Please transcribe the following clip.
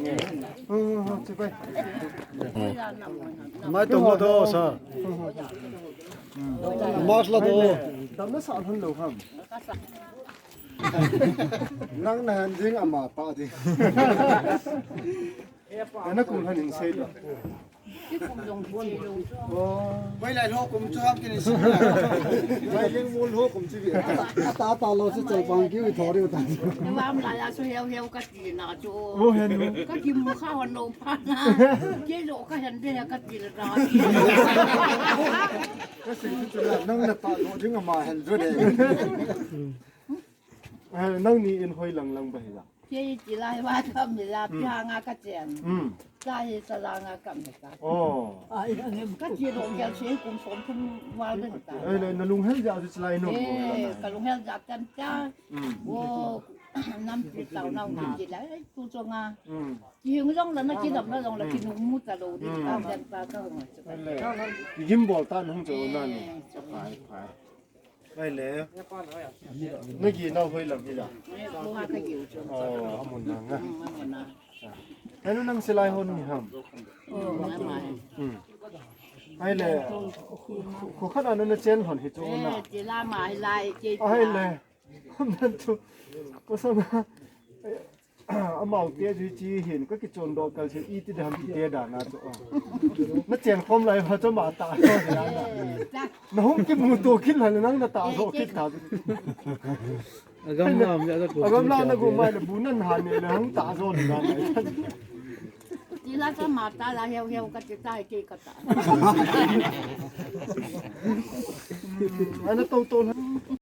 nghe chị bay mai tụi nó đâu sao mát là đâu tao nó sợ hơn lâu không năng này riêng à mà pa đi nó cũng là những xe đó bây lại hô cũng cho cái này bây riêng muốn hô cũng chỉ ta lo sẽ chạy bằng kiểu thò đi ta nhưng mà ông lại là số heo cái gì nào chỗ vô hình cái gì muaข้าววันโนพันนะchế độ cái hình đây là cái gì là rồi cái sự chúng là năng là ta lo riêng à mà hình rồi đấy năng ni in hoi lăng lăng vậy là chế chỉ làว่าทำนี่ละพี่หางากระเจียนใช่สลางากำกัน ồ ก็chế độแกเสียกุมสมคุณว่าเรื่องต่าง ê này nó lung hết dạo thì lại nổ กับลุงเฮลจับกันจ้าโว้น้ำจิตเราเราจิตแล้วตู้จงอ่ะยิงร้องแล้วนะกินดอกแล้วร้องแล้วกินนุ่มมุดตะโลดิตามเดินปลาก็หัวจะไป ยิ้มบอกตาหงเจอนั่นไปแล้วไม่กี่เราเคยหลับกี่ละ ลูกหาก็อยู่จน อ๋อหมดนังอ่ะ มาหมดนะ ให้นั่งสลายคนนี่ครับ โอ้มาใหม่ ให้เลยขอขนาดนั้นเจนหอนให้โจน่ะ จีลาหมายลายจี ให้เลยคนนั้นทุกก็สนะเอาเมาเตี้ยจีเห็นก็กิจนดอกกันเสียอีที่ทำเตี้ยด่านะจ๊ะนั่นเจียงคมไรพระเจ้ามาตาโตเสียนะน้องกินมูตัวคิดอะไรนั่งตาโตคิดตาagam na go mai bunan han ne hang ta zo ni na จีลาก็มาตาลาเฮียวก็จะตายกี่ก็ตาย ana to to